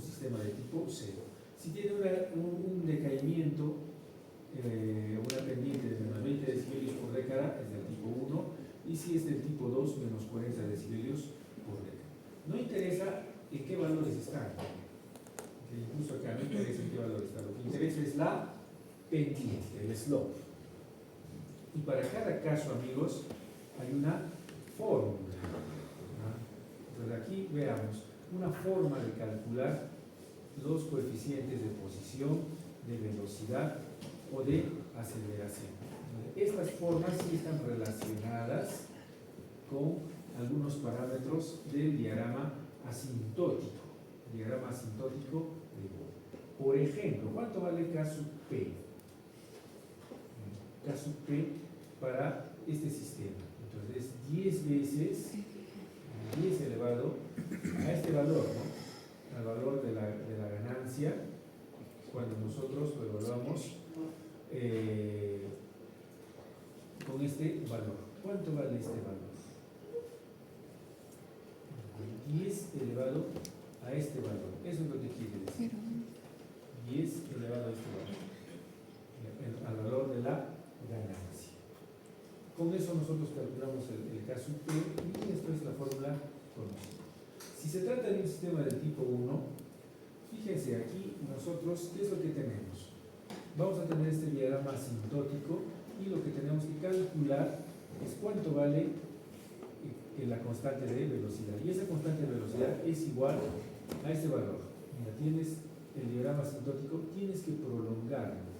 Speaker 1: sistema de tipo 0. Si tiene un decaimiento, una pendiente de menos 20 decibelios por década, es del tipo 1, y si es del tipo 2, menos 40 decibelios por década. No interesa en qué valores están, incluso acá no interesa en qué valores están, lo que interesa es la pendiente, el slope. Y para cada caso, amigos, hay una fórmula. Entonces aquí veamos una forma de calcular los coeficientes de posición, de velocidad o de aceleración. Estas formas sí están relacionadas con algunos parámetros del diagrama asintótico. Diagrama asintótico de Bode. Por ejemplo, ¿cuánto vale K sub P? K sub P para este sistema. Entonces es 10 veces 10 elevado a este valor, ¿no?, al valor de la ganancia, cuando nosotros lo evaluamos con este valor. ¿Cuánto vale este valor? 10 elevado a este valor. Eso es lo que quiere decir. 10 elevado a este valor, al valor de la ganancia. Con eso nosotros calculamos el K sub P y después la fórmula conocida. Si se trata de un sistema del tipo 1, fíjense aquí nosotros, ¿qué es lo que tenemos? Vamos a tener este diagrama asintótico y lo que tenemos que calcular es cuánto vale la constante de velocidad. Y esa constante de velocidad es igual a este valor. Mira, tienes el diagrama asintótico, tienes que prolongarlo.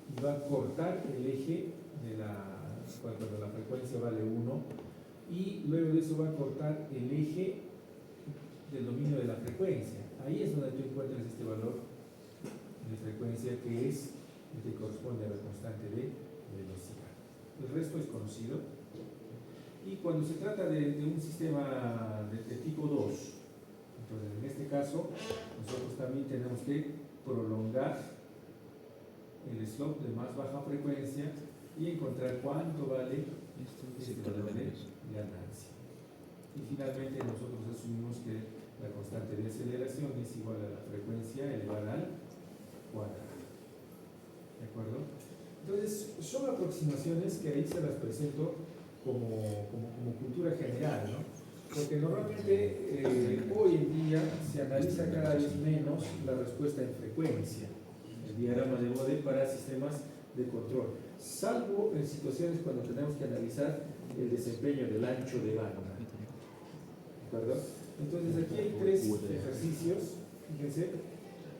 Speaker 1: Y va a cortar el eje cuando la frecuencia vale 1, y luego de eso va a cortar el eje del dominio de la frecuencia. Ahí es donde tú encuentras este valor de frecuencia que es el que corresponde a la constante de velocidad. El resto es conocido. Y cuando se trata de un sistema de tipo 2, entonces en este caso nosotros también tenemos que prolongar el slope de más baja frecuencia y encontrar cuánto vale este valor de ganancia. Y finalmente nosotros asumimos que la constante de aceleración es igual a la frecuencia elevada al cuadrado. ¿De acuerdo? Entonces, son aproximaciones que ahí se las presento como cultura general, ¿no? Porque normalmente hoy en día se analiza cada vez menos la respuesta en frecuencia, el diagrama de Bode para sistemas de control. salvo en situaciones cuando tenemos que analizar el desempeño del ancho de banda. ¿De acuerdo? Entonces aquí hay tres ejercicios, fíjense,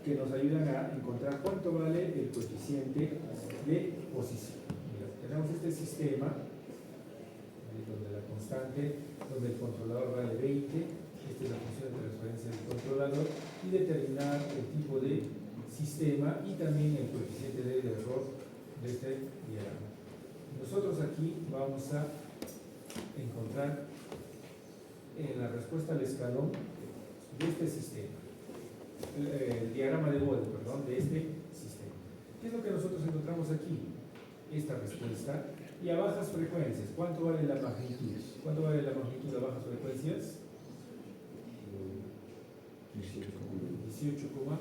Speaker 1: que nos ayudan a encontrar cuánto vale el coeficiente de posición. Mira, tenemos este sistema donde la constante, donde el controlador vale 20, esta es la función de transferencia del controlador, y determinar el tipo de sistema y también el coeficiente de error de este diagrama. Nosotros aquí vamos a encontrar la respuesta al escalón de este sistema, el diagrama de Bode, perdón, de este sistema. ¿Qué es lo que nosotros encontramos aquí? Esta respuesta. Y a bajas frecuencias, ¿cuánto vale la magnitud? ¿Cuánto vale la magnitud a bajas frecuencias? 18,1.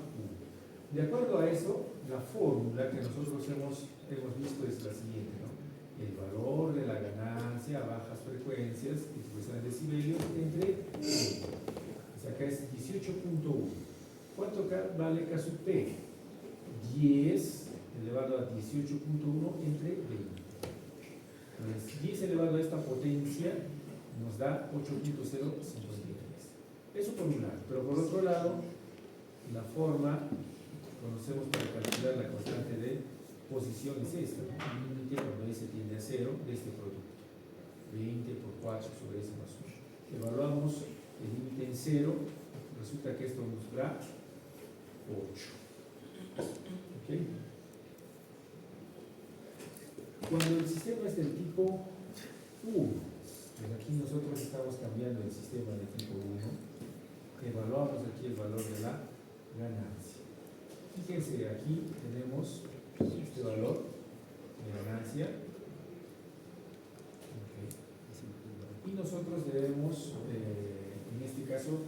Speaker 1: De acuerdo a eso, la fórmula que nosotros hemos visto es la siguiente, ¿no? El valor de la ganancia a bajas frecuencias, expresada en decibelios, entre o sea, acá es 18,1. ¿Cuánto vale K sub P? 10 elevado a 18,1 entre 20. Entonces, 10 elevado a esta potencia nos da 8,053. Eso por un lado. Pero por otro lado, la forma conocemos para calcular la constante de posición es esta, ¿no? El límite cuando S tiende a 0 de este producto. 20 por 4 sobre S más 1. Evaluamos el límite en 0, resulta que esto nos da 8. ¿Okay? Cuando el sistema es del tipo 1, pues aquí nosotros estamos cambiando el sistema de tipo 1, evaluamos aquí el valor de la ganancia. Fíjense, aquí tenemos este valor de ganancia. Okay. Y nosotros debemos, en este caso,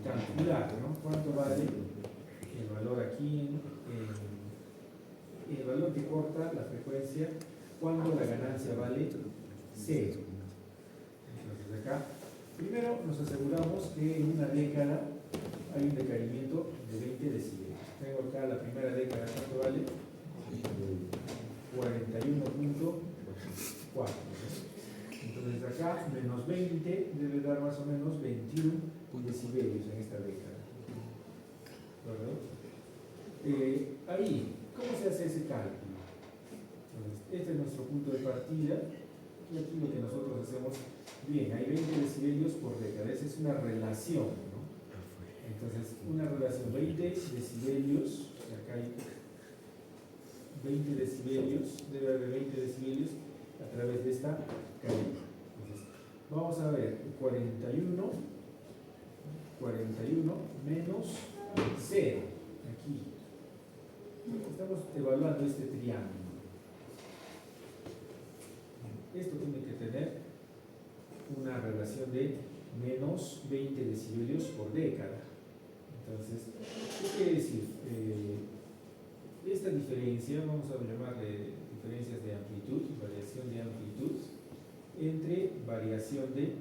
Speaker 1: calcular, ¿no? ¿Cuánto vale el valor aquí, el valor que corta la frecuencia cuando la ganancia vale 0? Entonces acá, primero nos aseguramos que en una década hay un decaimiento de 20 decibeles. Tengo acá la primera década, ¿cuánto vale? 41,4. Entonces acá menos 20 debe dar más o menos 21 decibelios en esta década. Ahí, ¿cómo se hace ese cálculo? Entonces, este es nuestro punto de partida y aquí lo que nosotros hacemos, bien, hay 20 decibelios por década, esa es una relación, ¿no? Entonces, una relación, 20 decibelios, acá hay 20 decibelios, debe haber 20 decibelios a través de esta cadena. Entonces, vamos a ver, 41 menos 0, aquí. Estamos evaluando este triángulo. Esto tiene que tener una relación de menos 20 decibelios por década. Entonces, ¿qué quiere decir? Esta diferencia, vamos a llamarle diferencias de amplitud, variación de amplitud, entre variación de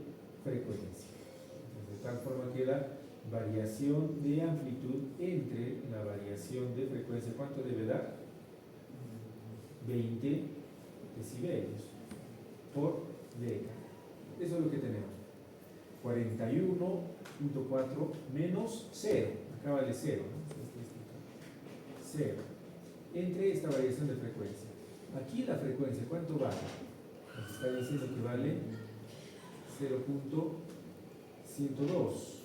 Speaker 1: frecuencia. Entonces, de tal forma que la variación de amplitud entre la variación de frecuencia, ¿cuánto debe dar? 20 decibelios por década. Eso es lo que tenemos. 41,4 menos 0. Acá vale 0, ¿no? 0. Entre esta variación de frecuencia. Aquí la frecuencia, ¿cuánto vale? Nos está diciendo que vale 0,102.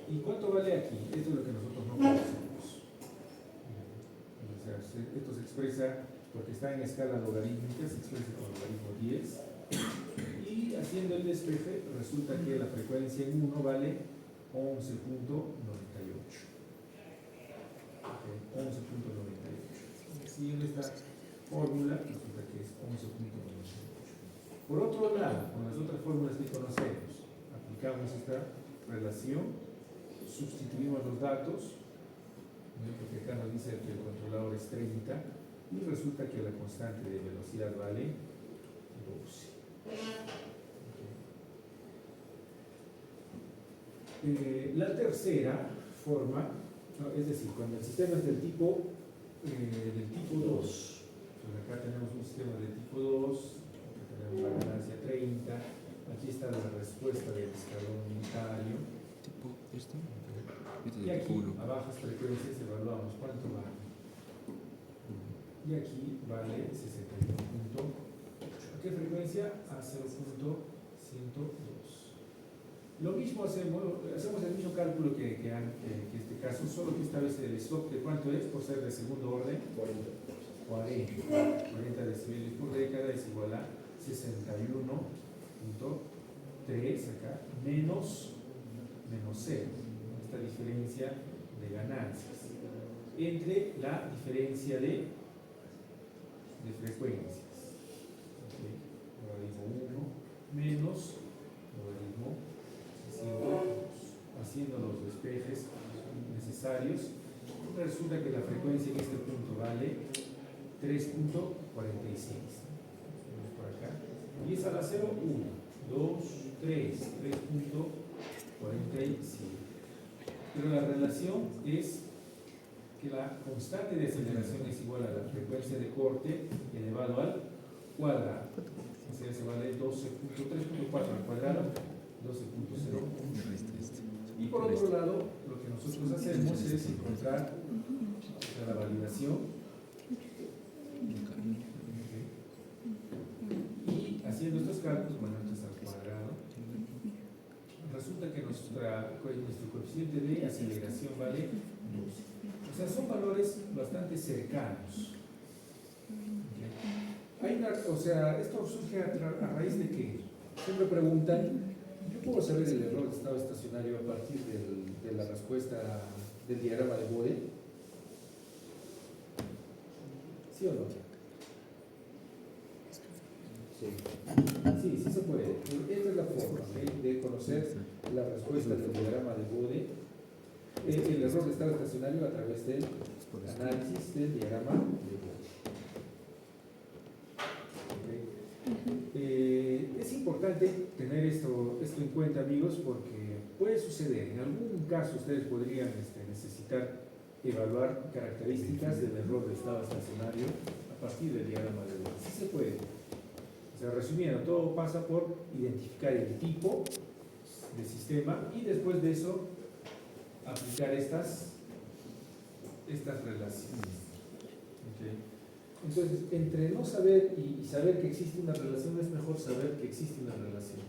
Speaker 1: ¿Y cuánto vale aquí? Esto es lo que nosotros no conocemos. O sea, esto se expresa, porque está en escala logarítmica, se expresa con logaritmo 10. Y haciendo el despeje, resulta que la frecuencia en 1 vale 11,98. Okay, 11,98. Siguiendo esta fórmula, resulta que es 11,98. Por otro lado, con las otras fórmulas que conocemos, aplicamos esta relación, sustituimos los datos, ¿no? Porque acá nos dice que el controlador es 30 y resulta que la constante de velocidad vale 12. Okay. La tercera forma, ¿no? Es decir, cuando el sistema es del tipo del tipo 2. Pues acá tenemos un sistema de tipo 2, acá tenemos la ganancia 30, aquí está la respuesta del escalón unitario.
Speaker 4: Tipo esto.
Speaker 1: Y aquí a bajas frecuencias evaluamos cuánto vale. Y aquí vale 61.8. ¿A qué frecuencia? A 0.102. Lo mismo hacemos el mismo cálculo que este caso, solo que esta vez el stop de cuánto es, por ser de segundo orden, 40 decibeles por década es igual a 61.3 acá, menos 0, esta diferencia de ganancias, entre la diferencia de frecuencias. ¿Okay? Logaritmo 1 menos logaritmo 5, haciendo los despejes necesarios, resulta que la frecuencia en este punto vale 3.46. Por acá. Y es a la 0, 1, 2, 3, 3.45. Pero la relación es que la constante de aceleración es igual a la frecuencia de corte elevado al cuadrado. O sea, se vale 12.3.4 al cuadrado, 12.0. Y por otro lado, lo que nosotros hacemos es encontrar la validación. Y haciendo estos cálculos, bueno, esto es al cuadrado, resulta que nuestro coeficiente de aceleración vale 12. O sea, son valores bastante cercanos. Esto surge a raíz de que siempre preguntan, ¿yo puedo saber el error de estado estacionario a partir de la respuesta del diagrama de Bode? ¿Sí o no? Sí se puede. Esta es la forma de conocer la respuesta del diagrama de Bode, el error de estado estacionario a través del análisis del diagrama de Bode. Es importante tener esto en cuenta, amigos, porque puede suceder, en algún caso ustedes podrían necesitar evaluar características del error de estado estacionario a partir del diagrama de Bode. Sí se puede. O sea, resumiendo, todo pasa por identificar el tipo de sistema y después de eso aplicar estas relaciones. ¿Okay? Entonces, entre no saber y saber que existe una relación, es mejor saber que existe una relación.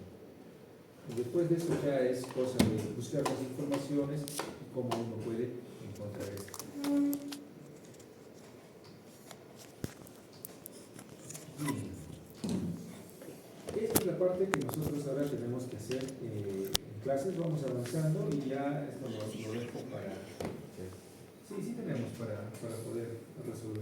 Speaker 1: Y después de eso ya es cosa de buscar más informaciones y cómo uno puede encontrar esto. Bien. Esta es la parte que nosotros ahora tenemos que hacer en clases. Vamos avanzando y ya esto lo dejo para... Sí tenemos para poder resolver.